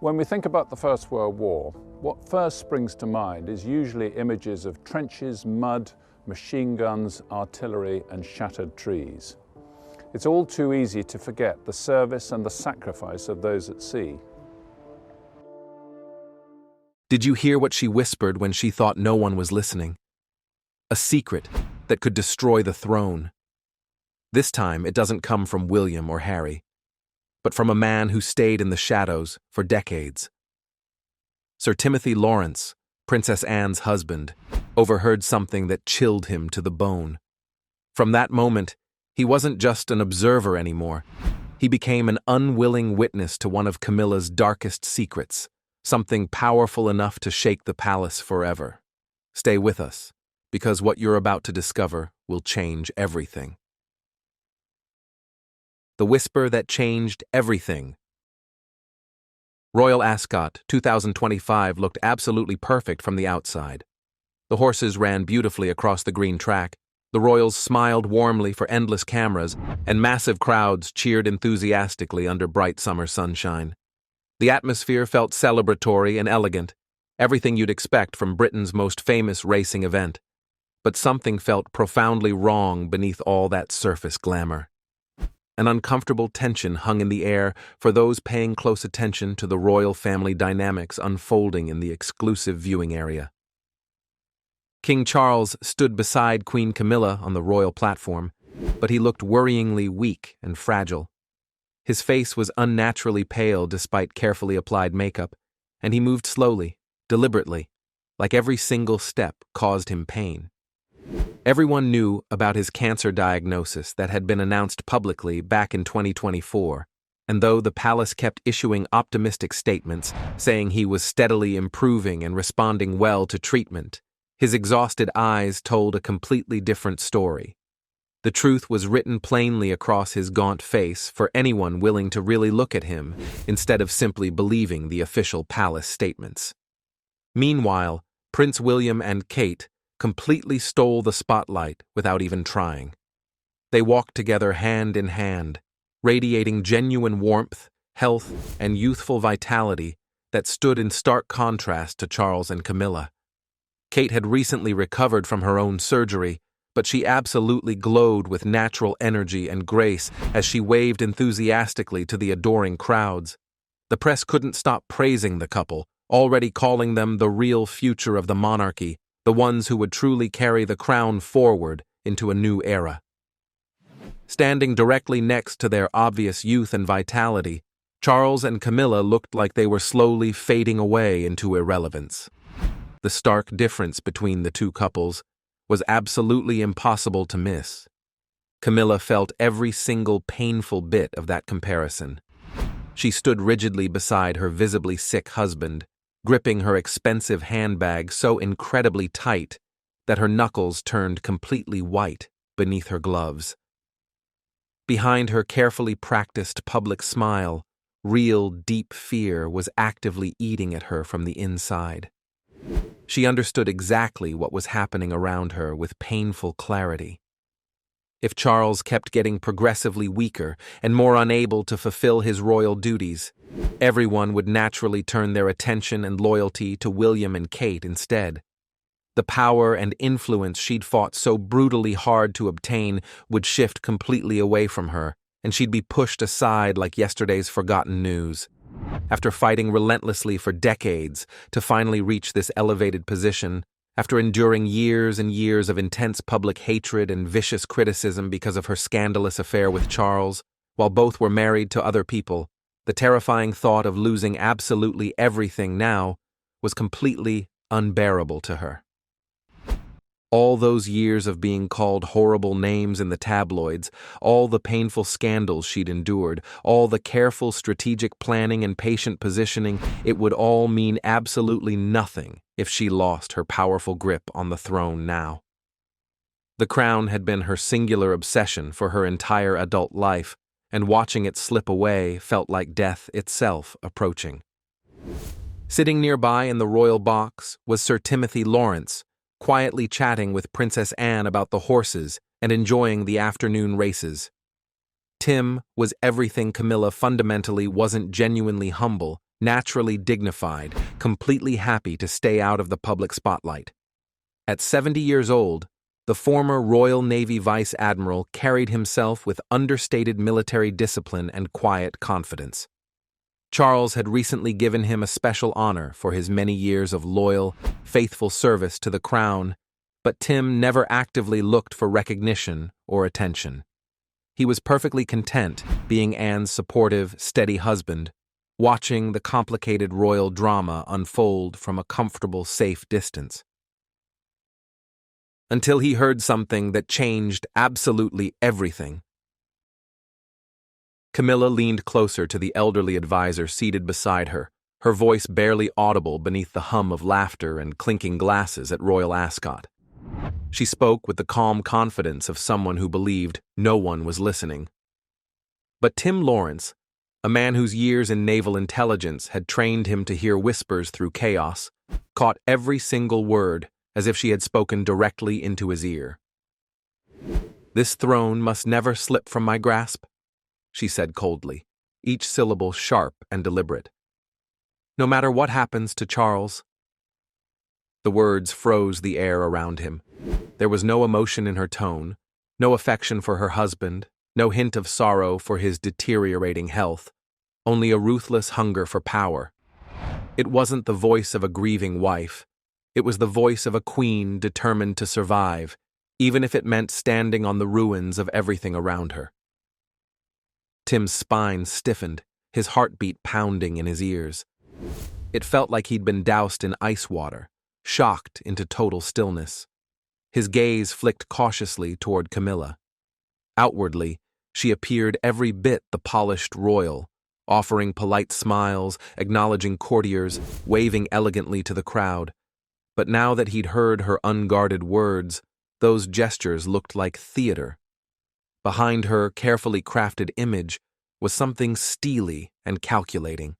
When we think about the First World War, what first springs to mind is usually images of trenches, mud, machine guns, artillery, and shattered trees. It's all too easy to forget the service and the sacrifice of those at sea. Did you hear what she whispered when she thought no one was listening? A secret that could destroy the throne. This time, it doesn't come from William or Harry, but from a man who stayed in the shadows for decades. Sir Timothy Lawrence, Princess Anne's husband, overheard something that chilled him to the bone. From that moment, he wasn't just an observer anymore. He became an unwilling witness to one of Camilla's darkest secrets, something powerful enough to shake the palace forever. Stay with us, because what you're about to discover will change everything. The Whisper That Changed Everything. Royal Ascot 2025 looked absolutely perfect from the outside. The horses ran beautifully across the green track, the royals smiled warmly for endless cameras, and massive crowds cheered enthusiastically under bright summer sunshine. The atmosphere felt celebratory and elegant, everything you'd expect from Britain's most famous racing event. But something felt profoundly wrong beneath all that surface glamour. An uncomfortable tension hung in the air for those paying close attention to the royal family dynamics unfolding in the exclusive viewing area. King Charles stood beside Queen Camilla on the royal platform, but he looked worryingly weak and fragile. His face was unnaturally pale despite carefully applied makeup, and he moved slowly, deliberately, like every single step caused him pain. Everyone knew about his cancer diagnosis that had been announced publicly back in 2024, and though the palace kept issuing optimistic statements saying he was steadily improving and responding well to treatment, his exhausted eyes told a completely different story. The truth was written plainly across his gaunt face for anyone willing to really look at him instead of simply believing the official palace statements. Meanwhile, Prince William and Kate completely stole the spotlight without even trying. They walked together hand in hand, radiating genuine warmth, health, and youthful vitality that stood in stark contrast to Charles and Camilla. Kate had recently recovered from her own surgery, but she absolutely glowed with natural energy and grace as she waved enthusiastically to the adoring crowds. The press couldn't stop praising the couple, already calling them the real future of the monarchy, the ones who would truly carry the crown forward into a new era. Standing directly next to their obvious youth and vitality, Charles and Camilla looked like they were slowly fading away into irrelevance. The stark difference between the two couples was absolutely impossible to miss. Camilla felt every single painful bit of that comparison. She stood rigidly beside her visibly sick husband, gripping her expensive handbag so incredibly tight that her knuckles turned completely white beneath her gloves. Behind her carefully practiced public smile, real deep fear was actively eating at her from the inside. She understood exactly what was happening around her with painful clarity. If Charles kept getting progressively weaker and more unable to fulfill his royal duties, everyone would naturally turn their attention and loyalty to William and Kate instead. The power and influence she'd fought so brutally hard to obtain would shift completely away from her, and she'd be pushed aside like yesterday's forgotten news. After fighting relentlessly for decades to finally reach this elevated position, after enduring years and years of intense public hatred and vicious criticism because of her scandalous affair with Charles, while both were married to other people, the terrifying thought of losing absolutely everything now was completely unbearable to her. All those years of being called horrible names in the tabloids, all the painful scandals she'd endured, all the careful strategic planning and patient positioning, it would all mean absolutely nothing if she lost her powerful grip on the throne now. The crown had been her singular obsession for her entire adult life, and watching it slip away felt like death itself approaching. Sitting nearby in the royal box was Sir Timothy Lawrence, quietly chatting with Princess Anne about the horses and enjoying the afternoon races. Tim was everything Camilla fundamentally wasn't genuinely humble naturally dignified, completely happy to stay out of the public spotlight. At 70 years old, the former Royal Navy Vice Admiral carried himself with understated military discipline and quiet confidence. Charles had recently given him a special honor for his many years of loyal, faithful service to the crown, but Tim never actively looked for recognition or attention. He was perfectly content being Anne's supportive, steady husband, watching the complicated royal drama unfold from a comfortable, safe distance. Until he heard something that changed absolutely everything. Camilla leaned closer to the elderly advisor seated beside her, her voice barely audible beneath the hum of laughter and clinking glasses at Royal Ascot. She spoke with the calm confidence of someone who believed no one was listening. But Tim Lawrence, a man whose years in naval intelligence had trained him to hear whispers through chaos, caught every single word as if she had spoken directly into his ear. "This throne must never slip from my grasp," she said coldly, each syllable sharp and deliberate. "No matter what happens to Charles." The words froze the air around him. There was no emotion in her tone, no affection for her husband, no hint of sorrow for his deteriorating health, only a ruthless hunger for power. It wasn't the voice of a grieving wife. It was the voice of a queen determined to survive, even if it meant standing on the ruins of everything around her. Tim's spine stiffened, his heartbeat pounding in his ears. It felt like he'd been doused in ice water, shocked into total stillness. His gaze flicked cautiously toward Camilla. Outwardly, she appeared every bit the polished royal, offering polite smiles, acknowledging courtiers, waving elegantly to the crowd. But now that he'd heard her unguarded words, those gestures looked like theater. Behind her carefully crafted image was something steely and calculating.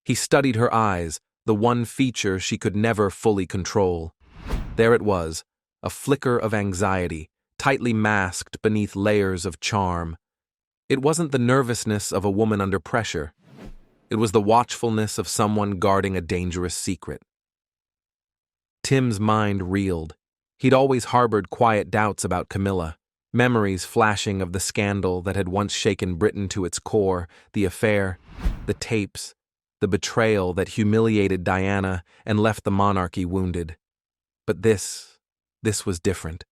He studied her eyes, the one feature she could never fully control. There it was, a flicker of anxiety, tightly masked beneath layers of charm. It wasn't the nervousness of a woman under pressure. It was the watchfulness of someone guarding a dangerous secret. Tim's mind reeled. He'd always harbored quiet doubts about Camilla, memories flashing of the scandal that had once shaken Britain to its core, the affair, the tapes, the betrayal that humiliated Diana and left the monarchy wounded. But this was different.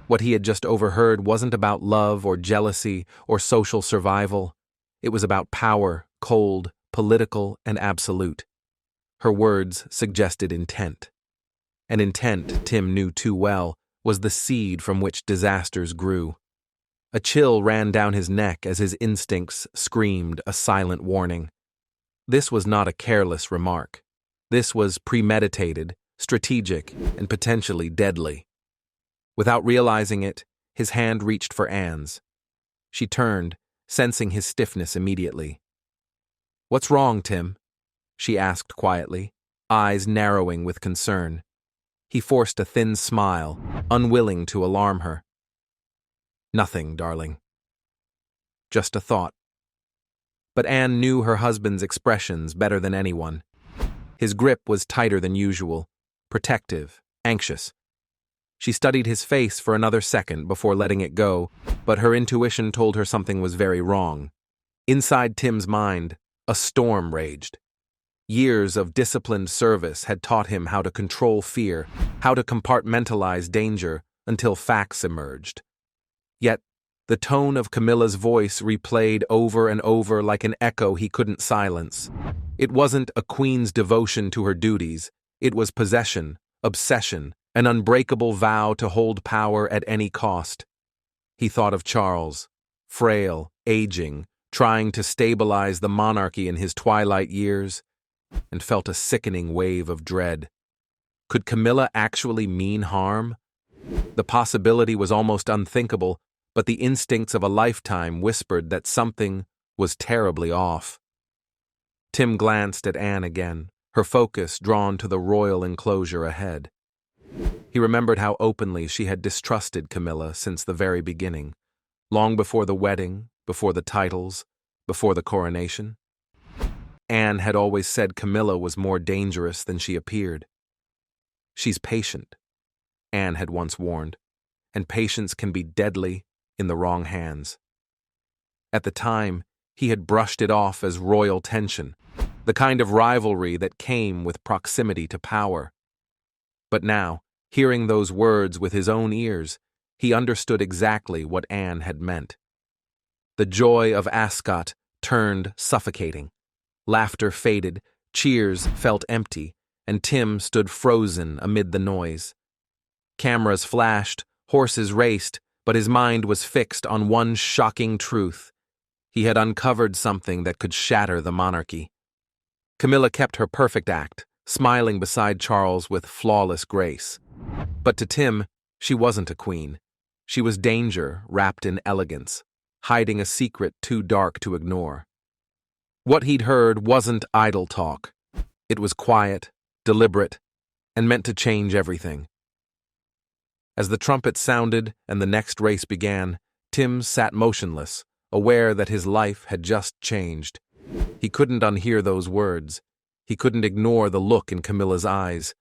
What he had just overheard wasn't about love or jealousy or social survival. It was about power, cold, political, and absolute. Her words suggested intent. And intent, Tim knew too well, was the seed from which disasters grew. A chill ran down his neck as his instincts screamed a silent warning. This was not a careless remark. This was premeditated, strategic, and potentially deadly. Without realizing it, his hand reached for Anne's. She turned, sensing his stiffness immediately. "What's wrong, Tim?" she asked quietly, eyes narrowing with concern. He forced a thin smile, unwilling to alarm her. "Nothing, darling. Just a thought." But Anne knew her husband's expressions better than anyone. His grip was tighter than usual, protective, anxious. She studied his face for another second before letting it go, but her intuition told her something was very wrong. Inside Tim's mind, a storm raged. Years of disciplined service had taught him how to control fear, how to compartmentalize danger until facts emerged. Yet, the tone of Camilla's voice replayed over and over like an echo he couldn't silence. It wasn't a queen's devotion to her duties. It was possession, obsession, an unbreakable vow to hold power at any cost. He thought of Charles, frail, aging, trying to stabilize the monarchy in his twilight years, and felt a sickening wave of dread. Could Camilla actually mean harm? The possibility was almost unthinkable, but the instincts of a lifetime whispered that something was terribly off. Tim glanced at Anne again, her focus drawn to the royal enclosure ahead. He remembered how openly she had distrusted Camilla since the very beginning, long before the wedding, before the titles, before the coronation. Anne had always said Camilla was more dangerous than she appeared. "She's patient," Anne had once warned, "and patience can be deadly in the wrong hands." At the time, he had brushed it off as royal tension, the kind of rivalry that came with proximity to power. But now, hearing those words with his own ears, he understood exactly what Anne had meant. The joy of Ascot turned suffocating. Laughter faded, cheers felt empty, and Tim stood frozen amid the noise. Cameras flashed, horses raced, but his mind was fixed on one shocking truth. He had uncovered something that could shatter the monarchy. Camilla kept her perfect act, smiling beside Charles with flawless grace. But to Tim, she wasn't a queen. She was danger wrapped in elegance, hiding a secret too dark to ignore. What he'd heard wasn't idle talk. It was quiet, deliberate, and meant to change everything. As the trumpet sounded and the next race began, Tim sat motionless, aware that his life had just changed. He couldn't unhear those words. He couldn't ignore the look in Camilla's eyes.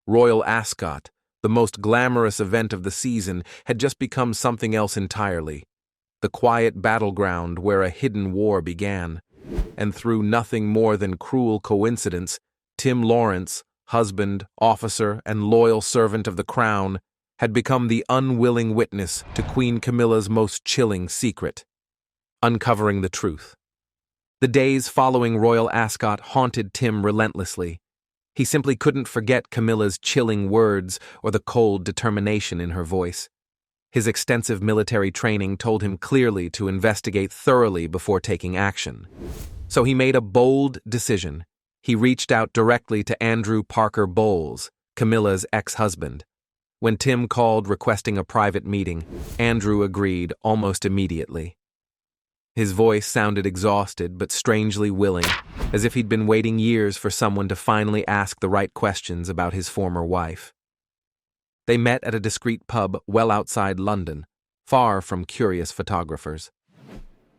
Royal Ascot, the most glamorous event of the season, had just become something else entirely. The quiet battleground where a hidden war began. And through nothing more than cruel coincidence, Tim Lawrence, husband, officer, and loyal servant of the crown, had become the unwilling witness to Queen Camilla's most chilling secret. Uncovering the truth. The days following Royal Ascot haunted Tim relentlessly. He simply couldn't forget Camilla's chilling words or the cold determination in her voice. His extensive military training told him clearly to investigate thoroughly before taking action. So he made a bold decision. He reached out directly to Andrew Parker Bowles, Camilla's ex-husband. When Tim called requesting a private meeting, Andrew agreed almost immediately. His voice sounded exhausted but strangely willing, as if he'd been waiting years for someone to finally ask the right questions about his former wife. They met at a discreet pub well outside London, far from curious photographers.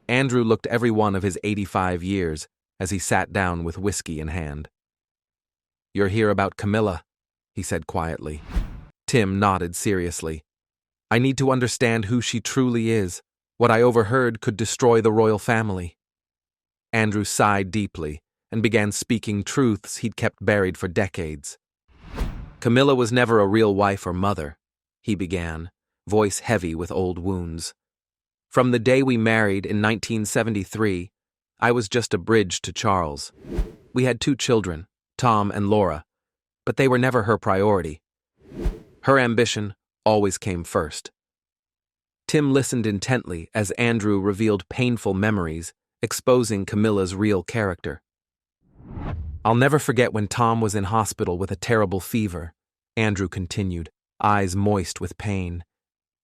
Andrew looked every one of his 85 years as he sat down with whiskey in hand. "You're here about Camilla," he said quietly. Tim nodded seriously. "I need to understand who she truly is. What I overheard could destroy the royal family." Andrew sighed deeply and began speaking truths he'd kept buried for decades. "Camilla was never a real wife or mother," he began, voice heavy with old wounds. "From the day we married in 1973, I was just a bridge to Charles. We had 2 children, Tom and Laura, but they were never her priority. Her ambition always came first." Tim listened intently as Andrew revealed painful memories, exposing Camilla's real character. "I'll never forget when Tom was in hospital with a terrible fever," Andrew continued, eyes moist with pain.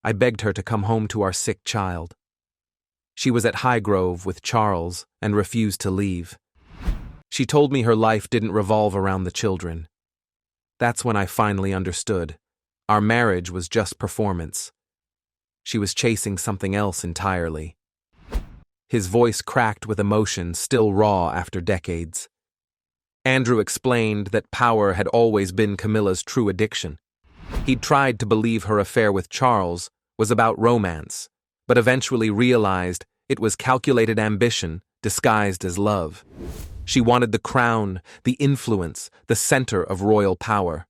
"I begged her to come home to our sick child. She was at Highgrove with Charles and refused to leave. She told me her life didn't revolve around the children. That's when I finally understood. Our marriage was just performance. She was chasing something else entirely." His voice cracked with emotion, still raw after decades. Andrew explained that power had always been Camilla's true addiction. He'd tried to believe her affair with Charles was about romance, but eventually realized it was calculated ambition disguised as love. She wanted the crown, the influence, the center of royal power.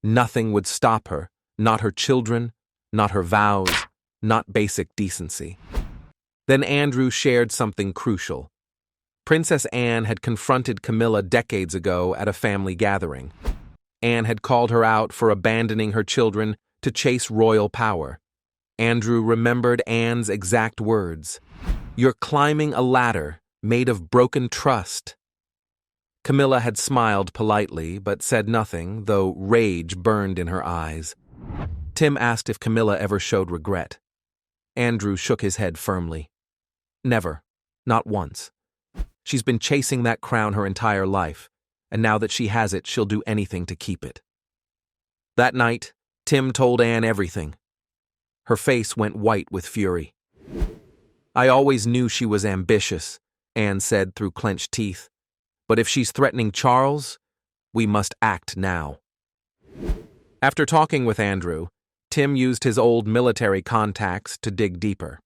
Nothing would stop her, not her children, not her vows, not basic decency. Then Andrew shared something crucial. Princess Anne had confronted Camilla decades ago at a family gathering. Anne had called her out for abandoning her children to chase royal power. Andrew remembered Anne's exact words. "You're climbing a ladder made of broken trust." Camilla had smiled politely but said nothing, though rage burned in her eyes. Tim asked if Camilla ever showed regret. Andrew shook his head firmly. "Never. Not once. She's been chasing that crown her entire life, and now that she has it, she'll do anything to keep it." That night, Tim told Anne everything. Her face went white with fury. "I always knew she was ambitious," Anne said through clenched teeth, But if she's threatening Charles, we must act now. After talking with Andrew, Tim used his old military contacts to dig deeper.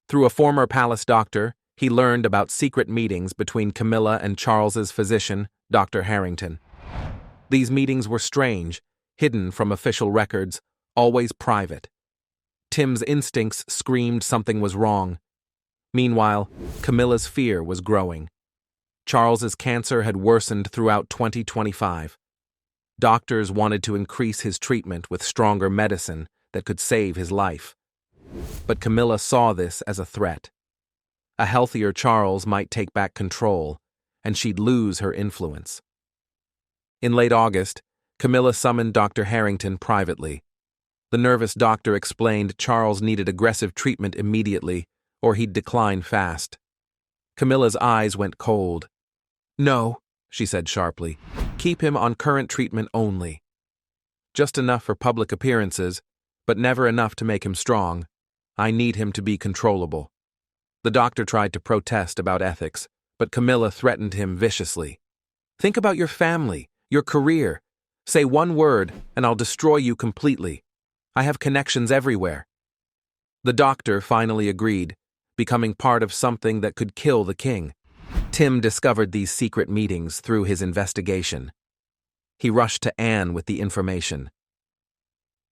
Through a former palace doctor, he learned about secret meetings between Camilla and Charles's physician, Dr. Harrington. These meetings were strange, hidden from official records, always private. Tim's instincts screamed something was wrong. Meanwhile, Camilla's fear was growing. Charles's cancer had worsened throughout 2025. Doctors wanted to increase his treatment with stronger medicine that could save his life. But Camilla saw this as a threat. A healthier Charles might take back control, and she'd lose her influence. In late August, Camilla summoned Dr. Harrington privately. The nervous doctor explained Charles needed aggressive treatment immediately, or he'd decline fast. Camilla's eyes went cold. "No," she said sharply. "Keep him on current treatment only. Just enough for public appearances, but never enough to make him strong. I need him to be controllable." The doctor tried to protest about ethics, but Camilla threatened him viciously. "Think about your family, your career. Say one word, and I'll destroy you completely. I have connections everywhere." The doctor finally agreed, becoming part of something that could kill the king. Tim discovered these secret meetings through his investigation. He rushed to Anne with the information.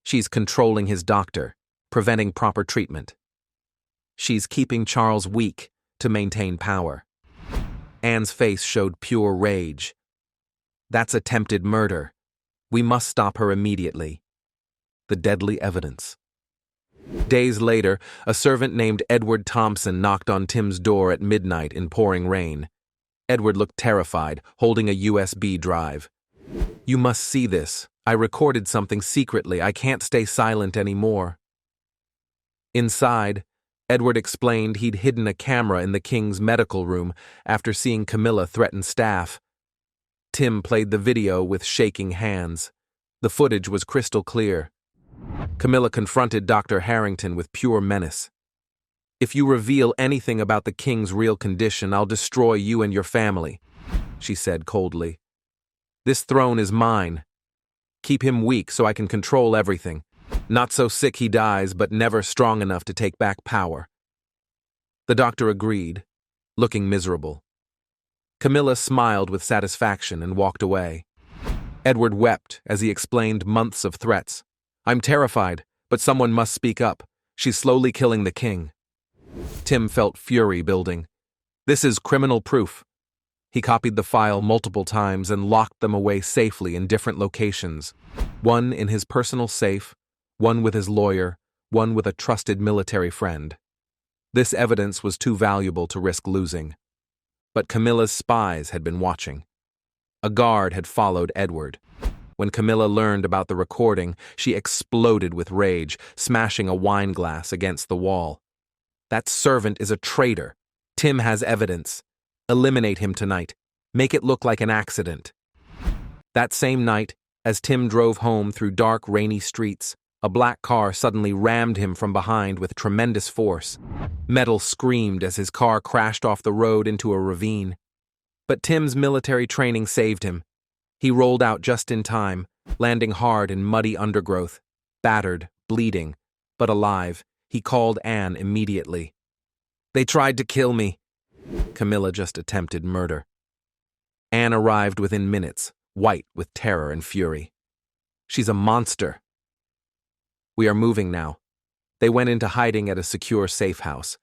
"She's controlling his doctor, preventing proper treatment. She's keeping Charles weak to maintain power." Anne's face showed pure rage. "That's attempted murder. We must stop her immediately." The deadly evidence. Days later, a servant named Edward Thompson knocked on Tim's door at midnight in pouring rain. Edward looked terrified, holding a USB drive. "You must see this. I recorded something secretly. I can't stay silent anymore." Inside, Edward explained he'd hidden a camera in the king's medical room after seeing Camilla threaten staff. Tim played the video with shaking hands. The footage was crystal clear. Camilla confronted Dr. Harrington with pure menace. "If you reveal anything about the king's real condition, I'll destroy you and your family," she said coldly. "This throne is mine. Keep him weak so I can control everything. Not so sick he dies, but never strong enough to take back power." The doctor agreed, looking miserable. Camilla smiled with satisfaction and walked away. Edward wept as he explained months of threats. "I'm terrified, but someone must speak up. She's slowly killing the king." Tim felt fury building. "This is criminal proof." He copied the file multiple times and locked them away safely in different locations. One in his personal safe, one with his lawyer, one with a trusted military friend. This evidence was too valuable to risk losing. But Camilla's spies had been watching. A guard had followed Edward. When Camilla learned about the recording, she exploded with rage, smashing a wine glass against the wall. "That servant is a traitor. Tim has evidence. Eliminate him tonight. Make it look like an accident." That same night, as Tim drove home through dark, rainy streets, a black car suddenly rammed him from behind with tremendous force. Metal screamed as his car crashed off the road into a ravine. But Tim's military training saved him. He rolled out just in time, landing hard in muddy undergrowth. Battered, bleeding, but alive, he called Anne immediately. "They tried to kill me." Camilla just attempted murder. Anne arrived within minutes, white with terror and fury. "She's a monster." "We are moving now." They went into hiding at a secure safe house.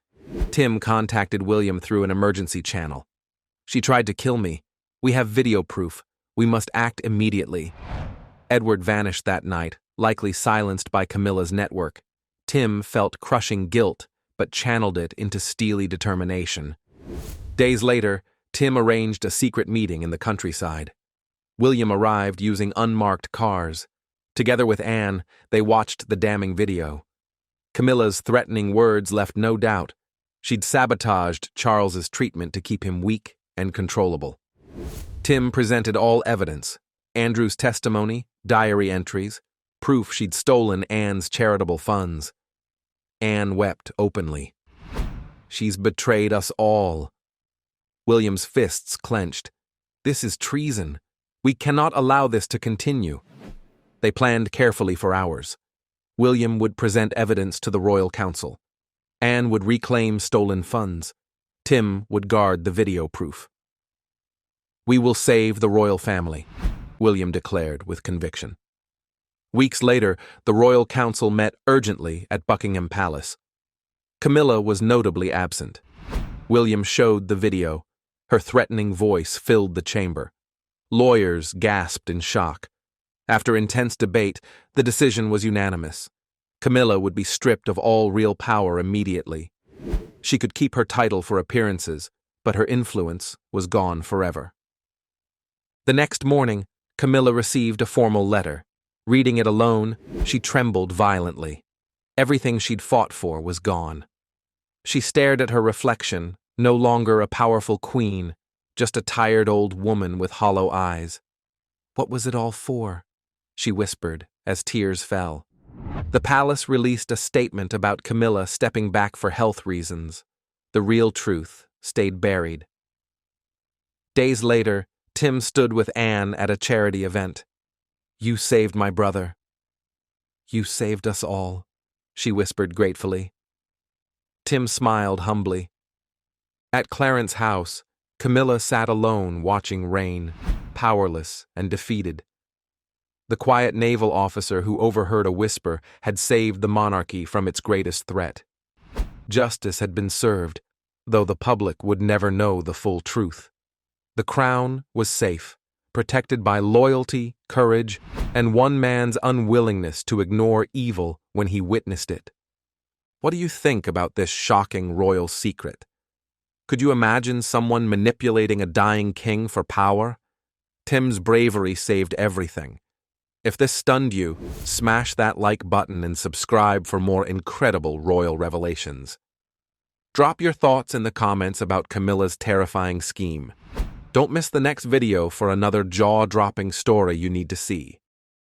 Tim contacted William through an emergency channel. "She tried to kill me. We have video proof. We must act immediately." Edward vanished that night, likely silenced by Camilla's network. Tim felt crushing guilt, but channeled it into steely determination. Days later, Tim arranged a secret meeting in the countryside. William arrived using unmarked cars. Together with Anne, they watched the damning video. Camilla's threatening words left no doubt. She'd sabotaged Charles's treatment to keep him weak and controllable. Tim presented all evidence: Andrew's testimony, diary entries, proof she'd stolen Anne's charitable funds. Anne wept openly. "She's betrayed us all." William's fists clenched. This is treason. We cannot allow this to continue. They planned carefully for hours. William would present evidence to the royal council. Anne would reclaim stolen funds. Tim would guard the video proof. "We will save the royal family," William declared with conviction. Weeks later, the royal council met urgently at Buckingham Palace. Camilla was notably absent. William showed the video. Her threatening voice filled the chamber. Lawyers gasped in shock. After intense debate, the decision was unanimous. Camilla would be stripped of all real power immediately. She could keep her title for appearances, but her influence was gone forever. The next morning, Camilla received a formal letter. Reading it alone, she trembled violently. Everything she'd fought for was gone. She stared at her reflection, no longer a powerful queen, just a tired old woman with hollow eyes. "What was it all for?" she whispered as tears fell. The palace released a statement about Camilla stepping back for health reasons. The real truth stayed buried. Days later, Tim stood with Anne at a charity event. "You saved my brother." "You saved us all," she whispered gratefully. Tim smiled humbly. At Clarence House, Camilla sat alone watching rain, powerless and defeated. The quiet naval officer who overheard a whisper had saved the monarchy from its greatest threat. Justice had been served, though the public would never know the full truth. The crown was safe, protected by loyalty, courage, and one man's unwillingness to ignore evil when he witnessed it. What do you think about this shocking royal secret? Could you imagine someone manipulating a dying king for power? Tim's bravery saved everything. If this stunned you, smash that like button and subscribe for more incredible royal revelations. Drop your thoughts in the comments about Camilla's terrifying scheme. Don't miss the next video for another jaw-dropping story you need to see.